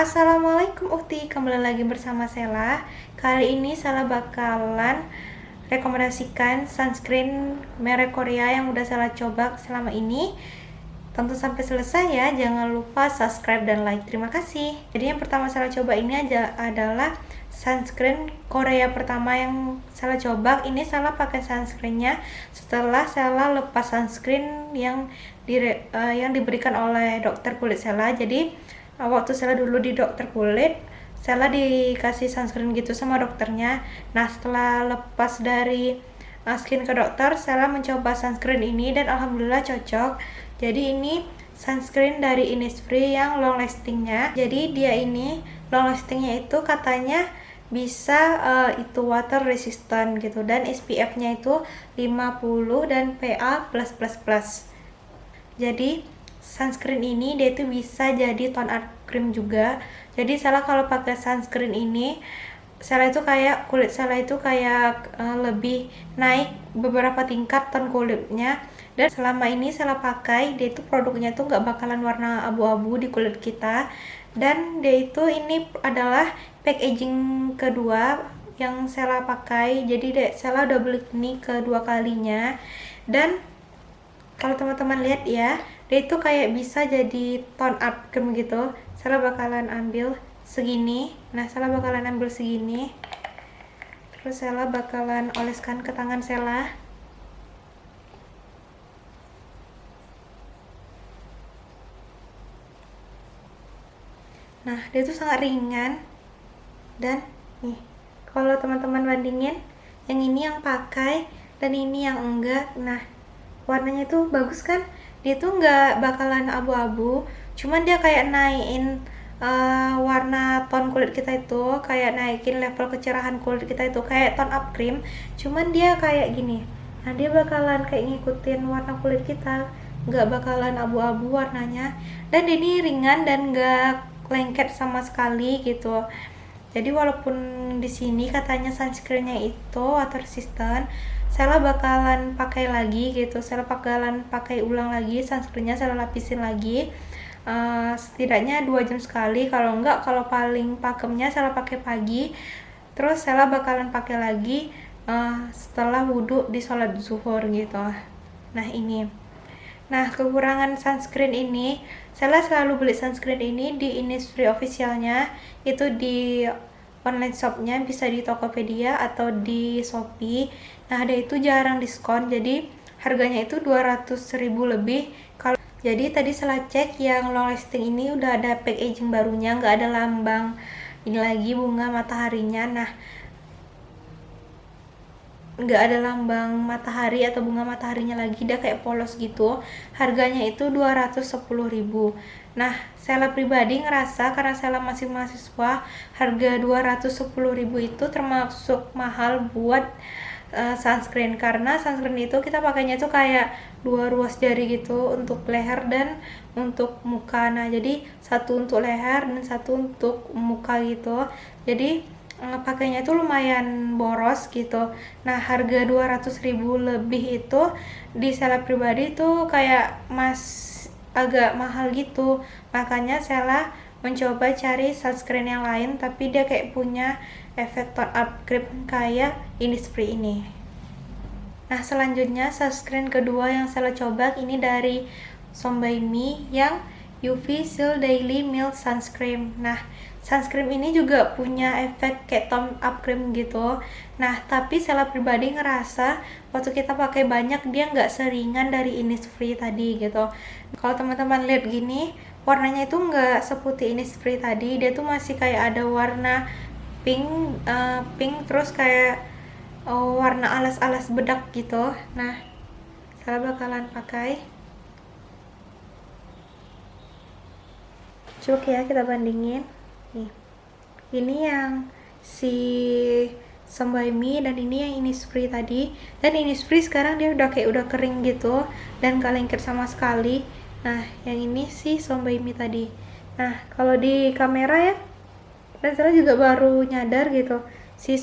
Assalamualaikum Uhti, kembali lagi bersama Sela. Kali ini Sela bakalan rekomendasikan sunscreen merek Korea yang udah Sela coba selama ini. Tonton sampai selesai ya, jangan lupa subscribe dan like. Terima kasih. Jadi yang pertama Sela coba ini adalah sunscreen Korea pertama yang Sela coba. Ini Sela pakai sunscreennya setelah Sela lepas sunscreen yang diberikan oleh dokter kulit Sela. Jadi waktu Sela dulu di dokter kulit, Sela dikasih sunscreen gitu sama dokternya. Nah, setelah lepas dari skin ke dokter, Sela mencoba sunscreen ini dan alhamdulillah cocok. Jadi ini sunscreen dari Innisfree yang long lastingnya. Jadi dia ini long lastingnya itu katanya bisa itu water resistant gitu, dan SPF-nya itu 50 dan PA+++. Jadi sunscreen ini dia itu bisa jadi tone up cream juga. Jadi Sela kalau pakai sunscreen ini, Sela itu kayak kulit Sela itu kayak lebih naik beberapa tingkat tone kulitnya. Dan selama ini Sela pakai, dia itu produknya tuh nggak bakalan warna abu-abu di kulit kita. Dan dia itu ini adalah packaging kedua yang Sela pakai. Jadi Sela udah beli ini kedua kalinya. Dan kalau teman-teman lihat ya, dia itu kayak bisa jadi tone up cream gitu. Sela bakalan ambil segini. Nah, Sela bakalan ambil segini. Terus Sela bakalan oleskan ke tangan Sela. Nah, dia itu sangat ringan. Dan nih, kalau teman-teman bandingin, yang ini yang pakai dan ini yang enggak. Nah, warnanya tuh bagus kan, dia tuh nggak bakalan abu-abu, cuman dia kayak naikin warna tone kulit kita itu, kayak naikin level kecerahan kulit kita itu kayak tone up cream, cuman dia kayak gini. Nah, dia bakalan kayak ngikutin warna kulit kita, nggak bakalan abu-abu warnanya, dan ini ringan dan nggak lengket sama sekali gitu. Jadi walaupun di sini katanya sunscreennya itu water resistant, Sela bakalan pakai lagi gitu. Sela bakalan pakai ulang lagi sunscreennya, Sela lapisin lagi. Setidaknya 2 jam sekali. Kalau enggak, kalau paling pakemnya Sela pakai pagi. Terus Sela bakalan pakai lagi setelah wudhu di sholat zuhur gitu. Nah ini. Nah, kekurangan sunscreen ini, Sela selalu beli sunscreen ini di Innisfree officialnya, itu di online shopnya, bisa di Tokopedia atau di Shopee. Nah, dia itu jarang diskon, jadi harganya itu 200.000 lebih. Jadi tadi Sela cek yang long lasting ini udah ada packaging barunya, nggak ada lambang ini lagi bunga mataharinya. Nah, nggak ada lambang matahari atau bunga mataharinya lagi, dia kayak polos gitu. Harganya itu 210.000. Nah, Sela pribadi ngerasa karena Sela masih mahasiswa, harga 210.000 itu termasuk mahal buat sunscreen, karena sunscreen itu kita pakainya tuh kayak 2 ruas jari gitu untuk leher dan untuk muka. Nah, jadi satu untuk leher dan satu untuk muka gitu. Jadi pakainya itu lumayan boros gitu. Nah, harga 200.000 lebih itu di Sela pribadi tuh kayak agak mahal gitu. Makanya Sela mencoba cari sunscreen yang lain, tapi dia kayak punya efek tone up cream kayak Innisfree ini. Nah, selanjutnya sunscreen kedua yang Sela coba ini dari Sonbaimi yang UV Shield Daily Milk Sunscreen. Nah, sunscreen ini juga punya efek kayak tone up cream gitu. Nah, tapi Sela pribadi ngerasa waktu kita pakai banyak, dia nggak seringan dari Innisfree tadi gitu. Kalau teman-teman lihat gini, warnanya itu nggak seputih Innisfree tadi, dia tuh masih kayak ada warna pink terus kayak warna alas-alas bedak gitu. Nah, Sela bakalan pakai. Coba ya kita bandingin. Nih, ini yang si Sonbaimi dan ini yang Innisfree tadi. Dan Innisfree sekarang dia udah kering gitu dan gak lengket sama sekali. Nah, yang ini si Sonbaimi tadi. Nah, kalau di kamera ya, dan saya juga baru nyadar gitu, si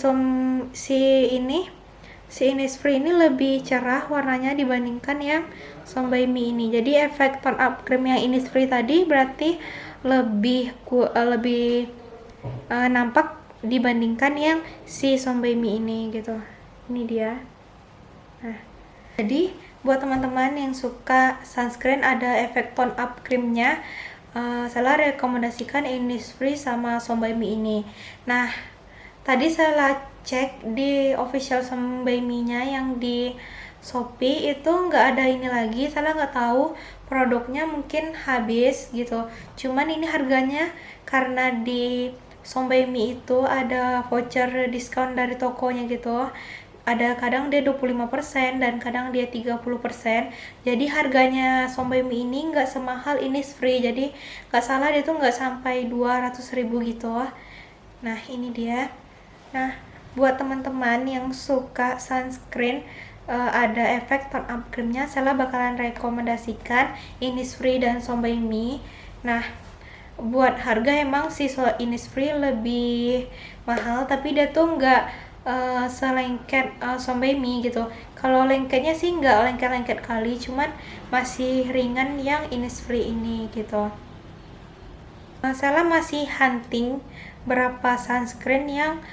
Innisfree ini lebih cerah warnanya dibandingkan yang Sonbaimi ini. Jadi efek tone up cream yang Innisfree tadi berarti lebih nampak dibandingkan yang si Sonbaimi ini gitu. Ini dia. Nah, jadi buat teman-teman yang suka sunscreen ada efek tone up creamnya, saya rekomendasikan Innisfree sama Sonbaimi ini. Nah, tadi saya cek di official Sonbaimi-nya yang di Shopee itu nggak ada ini lagi. Saya nggak tahu produknya mungkin habis gitu. Cuman ini harganya karena di Sonbaimi itu ada voucher diskon dari tokonya gitu. Ada kadang dia 25% dan kadang dia 30%. Jadi harganya Sonbaimi ini nggak semahal Innisfree. Jadi nggak salah dia tuh nggak sampai 200.000 gitu. Nah, ini dia. Nah, buat teman-teman yang suka sunscreen ada efek tone up creamnya, saya bakalan rekomendasikan Innisfree dan Sonbaimi. Nah, buat harga emang si Innisfree lebih mahal, tapi dia tuh nggak selengket Sonbaimi gitu. Kalau lengketnya sih nggak lengket-lengket kali, cuman masih ringan yang Innisfree ini gitu. Saya masih hunting berapa sunscreen yang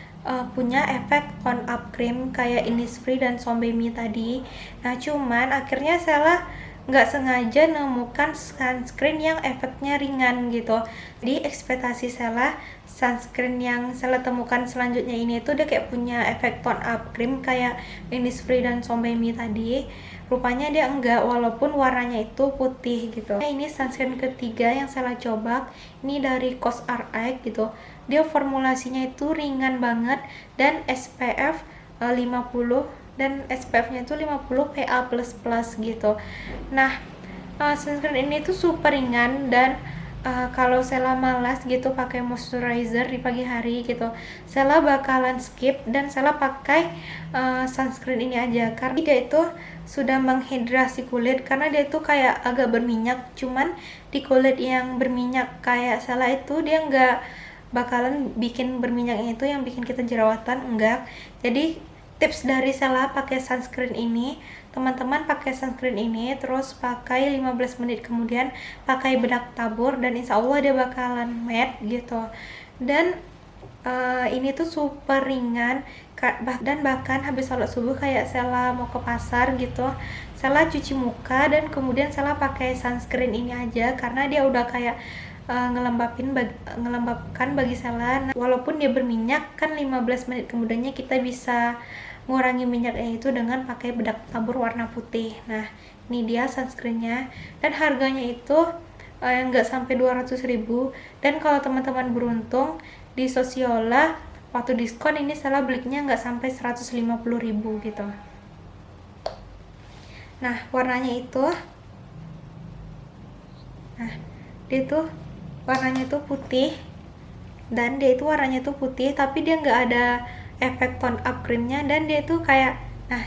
punya efek tone up cream kayak Innisfree dan Sonbaimi tadi. Nah, cuman akhirnya saya nggak sengaja nemukan sunscreen yang efeknya ringan gitu. Jadi ekspektasi saya sunscreen yang saya temukan selanjutnya ini tuh dia kayak punya efek tone up cream kayak Innisfree dan Sonbaimi tadi. Rupanya dia enggak, walaupun warnanya itu putih gitu. Nah, ini sunscreen ketiga yang saya coba, ini dari COSRX gitu. Dia formulasinya itu ringan banget dan SPF 50 dan SPF-nya itu 50 PA++ gitu. Nah, sunscreen ini tuh super ringan dan kalau Sela malas gitu pakai moisturizer di pagi hari gitu, Sela bakalan skip dan Sela pakai sunscreen ini aja karena dia itu sudah menghidrasi kulit, karena dia itu kayak agak berminyak. Cuman di kulit yang berminyak kayak Sela itu dia nggak bakalan bikin berminyaknya itu yang bikin kita jerawatan, enggak. Jadi tips dari Sela pakai sunscreen ini, teman-teman pakai sunscreen ini terus pakai 15 menit kemudian pakai bedak tabur dan insya Allah dia bakalan matte gitu. Dan ini tuh super ringan dan bahkan habis sholat subuh kayak Sela mau ke pasar gitu, Sela cuci muka dan kemudian Sela pakai sunscreen ini aja karena dia udah kayak ngelembabkan bagi Sela. Nah, walaupun dia berminyak kan 15 menit kemudiannya kita bisa ngurangi minyaknya itu dengan pakai bedak tabur warna putih. Nah, ini dia sunscreennya dan harganya itu nggak sampai 200.000. Dan kalau teman-teman beruntung di Sosiola waktu diskon ini Sela belinya nggak sampai 150.000 gitu. Nah, warnanya itu dia tuh warnanya tuh putih, dan dia itu warnanya tuh putih tapi dia nggak ada efek tone up creamnya, dan dia tuh kayak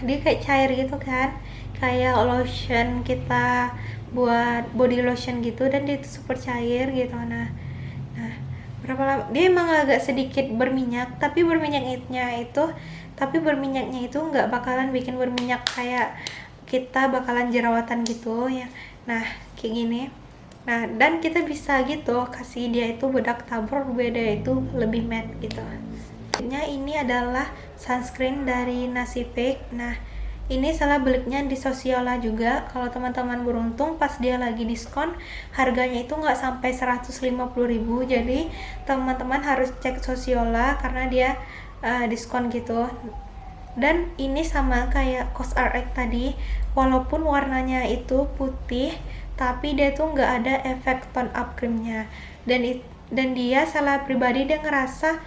dia kayak cair gitu kan, kayak lotion kita buat body lotion gitu, dan dia itu super cair gitu. Nah berapa lama dia emang agak sedikit berminyak, tapi berminyaknya itu nggak bakalan bikin berminyak kayak kita bakalan jerawatan gitu ya. Nah, kayak gini. Nah, dan kita bisa gitu kasih dia itu bedak tabur, beda itu lebih matte gitu. Ini adalah sunscreen dari Nasivic. Nah, ini Sela belinya di Sosiola juga. Kalau teman-teman beruntung pas dia lagi diskon, harganya itu nggak sampai 150.000. Jadi teman-teman harus cek Sosiola karena dia diskon gitu. Dan ini sama kayak COSRX tadi, walaupun warnanya itu putih, tapi dia tuh nggak ada efek tone up creamnya. Dan dia Sela pribadi dia ngerasa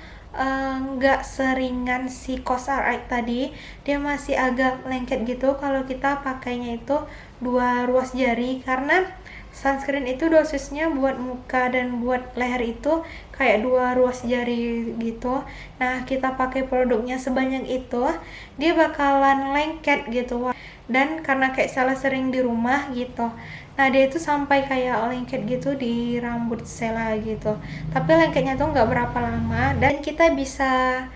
nggak seringan si COSRX tadi, dia masih agak lengket gitu kalau kita pakainya itu 2 ruas jari, karena sunscreen itu dosisnya buat muka dan buat leher itu kayak 2 ruas jari gitu. Nah, kita pakai produknya sebanyak itu, dia bakalan lengket gitu. Dan karena kayak Sela sering di rumah gitu, nah dia itu sampai kayak lengket gitu di rambut Sela gitu. Tapi lengketnya tuh nggak berapa lama dan kita bisa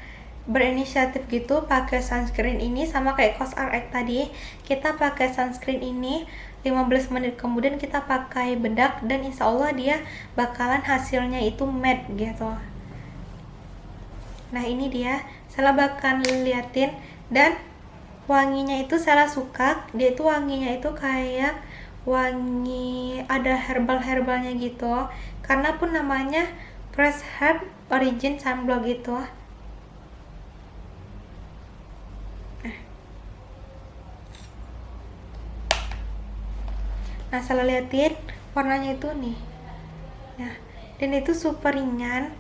berinisiatif gitu pakai sunscreen ini, sama kayak COSRX tadi. Kita pakai sunscreen ini 15 menit kemudian kita pakai bedak, dan insya Allah dia bakalan hasilnya itu matte gitu. Nah ini dia, saya bakal liatin, dan wanginya itu saya suka. Dia itu wanginya itu kayak wangi ada herbal-herbalnya gitu, karena pun namanya Fresh Herb Origin Sunblock gitu. Nah saya liatin warnanya itu nih. Nah, dan itu super ringan.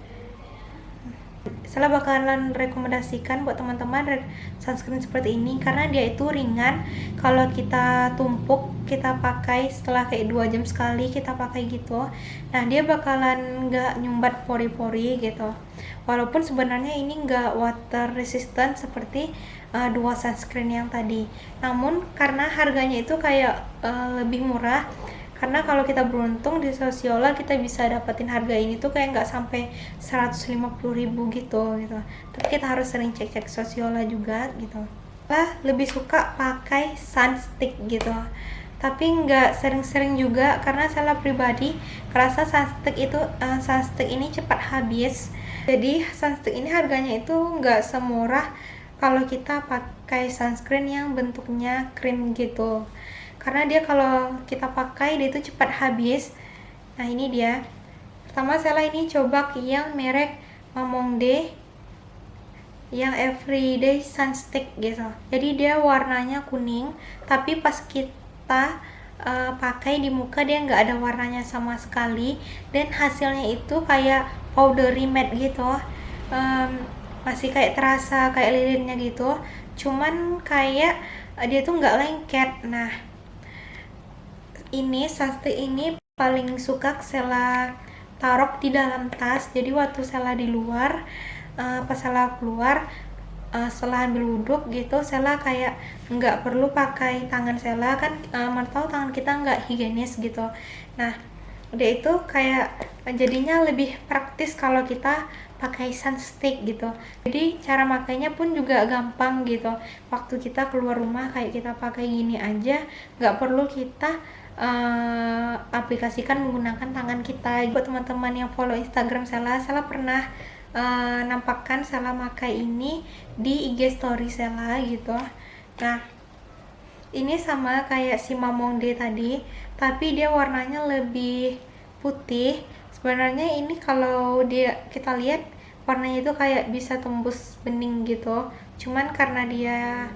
Saya bakalan rekomendasikan buat teman-teman sunscreen seperti ini karena dia itu ringan. Kalau kita tumpuk, kita pakai setelah kayak 2 jam sekali kita pakai gitu. Nah dia bakalan nggak nyumbat pori-pori gitu. Walaupun sebenarnya ini nggak water resistant seperti dua sunscreen yang tadi. Namun karena harganya itu kayak lebih murah, karena kalau kita beruntung di Sosiola kita bisa dapetin harga ini tuh kayak nggak sampai 150.000 gitu. Tapi kita harus sering cek Sosiola juga gitu. Lebih suka pakai sunstick gitu, tapi nggak sering-sering juga karena saya pribadi kerasa sunstick ini cepat habis. Jadi sunstick ini harganya itu nggak semurah kalau kita pakai sunscreen yang bentuknya krim gitu, karena dia kalau kita pakai dia itu cepat habis. Nah ini dia, pertama saya ini coba yang merek Mamonde yang everyday sunstick gitu. Jadi dia warnanya kuning, tapi pas kita pakai di muka dia nggak ada warnanya sama sekali, dan hasilnya itu kayak powdery matte gitu. Masih kayak terasa kayak lilinnya gitu, cuman kayak dia tuh nggak lengket. Nah ini sunstick ini paling suka Sela taruh di dalam tas. Jadi waktu Sela di luar, pas Sela keluar, setelah ambil wuduk gitu, Sela kayak nggak perlu pakai tangan Sela kan, tahu tangan kita nggak higienis gitu. Nah dia itu kayak jadinya lebih praktis kalau kita pakai sunstick gitu. Jadi cara makainya pun juga gampang gitu. Waktu kita keluar rumah kayak kita pakai gini aja, nggak perlu kita aplikasikan menggunakan tangan kita. Buat teman-teman yang follow Instagram Sela pernah nampakkan Sela pakai ini di IG story Sela gitu. Nah ini sama kayak si Mamonde tadi, tapi dia warnanya lebih putih. Sebenarnya ini kalau kita lihat warnanya itu kayak bisa tembus bening gitu, cuman karena dia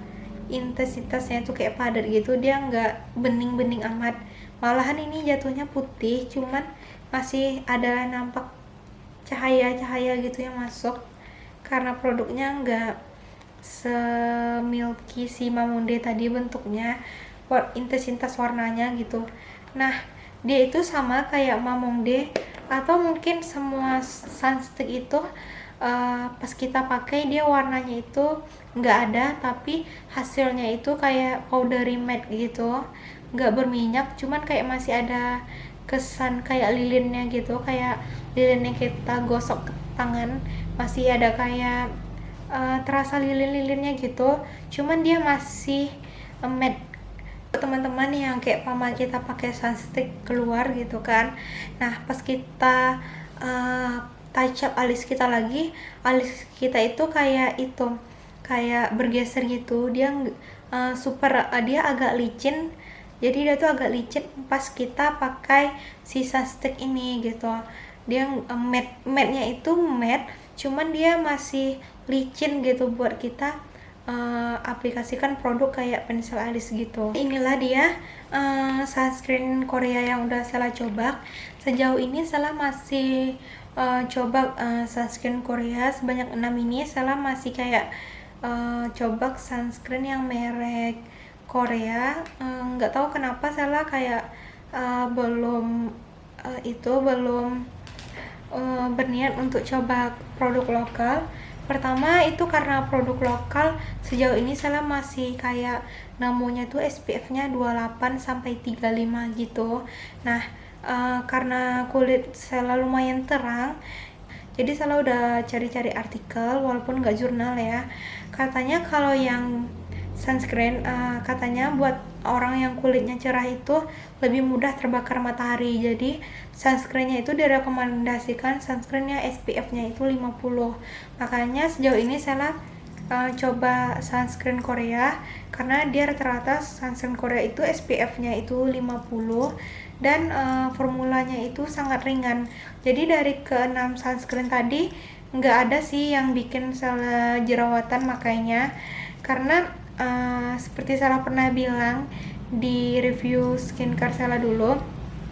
intensitasnya itu kayak padat gitu, dia nggak bening-bening amat. Malahan ini jatuhnya putih, cuman masih ada nampak cahaya-cahaya gitu yang masuk, karena produknya nggak semilky si Mamonde tadi bentuknya, intensitas warnanya gitu. Nah dia itu sama kayak Mamonde, atau mungkin semua sunstick itu pas kita pakai dia warnanya itu nggak ada, tapi hasilnya itu kayak powdery matte gitu, nggak berminyak, cuman kayak masih ada kesan kayak lilinnya gitu, kayak lilin yang kita gosok ke tangan masih ada kayak terasa lilin-lilinnya gitu, cuman dia masih matte. Teman-teman yang kayak kita pakai sunstick keluar gitu kan, nah pas kita touch up alis kita lagi, alis kita itu kayak bergeser gitu. Dia dia agak licin, jadi dia tuh agak licin pas kita pakai si sunstick ini gitu. Dia matte-nya itu matte, cuman dia masih licin gitu buat kita aplikasikan produk kayak pensil alis gitu. Inilah dia sunscreen Korea yang udah saya coba. Sejauh ini saya masih coba sunscreen Korea sebanyak 6 ini. Saya masih kayak coba sunscreen yang merek Korea. Nggak tahu kenapa saya kayak belum berniat untuk coba produk lokal. Pertama itu karena produk lokal sejauh ini saya masih kayak nemunya tuh SPF-nya 28 sampai 35 gitu. Nah karena kulit saya lumayan terang, Jadi Sela udah cari-cari artikel, walaupun nggak jurnal ya. Katanya kalau yang sunscreen, katanya buat orang yang kulitnya cerah itu lebih mudah terbakar matahari. Jadi sunscreennya itu direkomendasikan sunscreennya SPF-nya itu 50. Makanya sejauh ini Sela coba sunscreen Korea, karena dia rata-rata sunscreen Korea itu SPF-nya itu 50 dan formulanya itu sangat ringan. Jadi dari ke-6 sunscreen tadi nggak ada sih yang bikin Sela jerawatan makanya, karena seperti Sela pernah bilang di review skincare Sela dulu,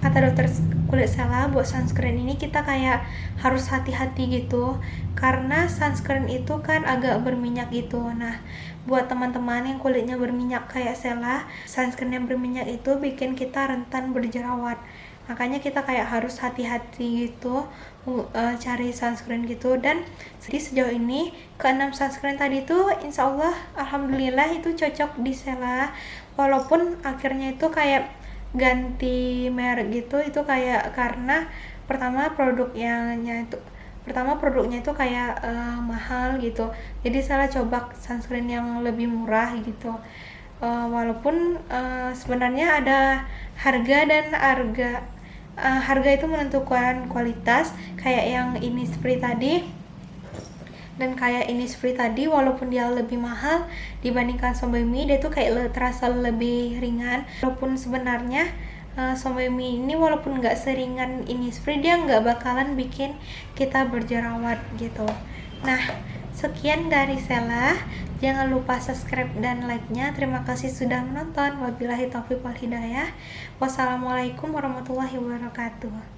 kata dokter kulit Sela, buat sunscreen ini kita kayak harus hati-hati gitu, karena sunscreen itu kan agak berminyak gitu. Nah, buat teman-teman yang kulitnya berminyak kayak Sela, sunscreen yang berminyak itu bikin kita rentan berjerawat. Makanya kita kayak harus hati-hati gitu cari sunscreen gitu. Dan jadi sejauh ini ke-6 sunscreen tadi tuh insya Allah alhamdulillah itu cocok di Sela, walaupun akhirnya itu kayak ganti merek gitu. Itu kayak karena pertama produknya itu kayak mahal gitu, jadi Sela coba sunscreen yang lebih murah gitu. Walaupun sebenarnya ada harga itu menentukan kualitas, kayak yang Innisfree tadi walaupun dia lebih mahal dibandingkan Sonbemi, dia tuh kayak terasa lebih ringan. Walaupun sebenarnya Sonbemi ini walaupun nggak seringan Innisfree, dia nggak bakalan bikin kita berjerawat gitu. Nah, sekian dari Sela. Jangan lupa subscribe dan like-nya. Terima kasih sudah menonton. Wabillahi taufiq wal hidayah. Wassalamualaikum warahmatullahi wabarakatuh.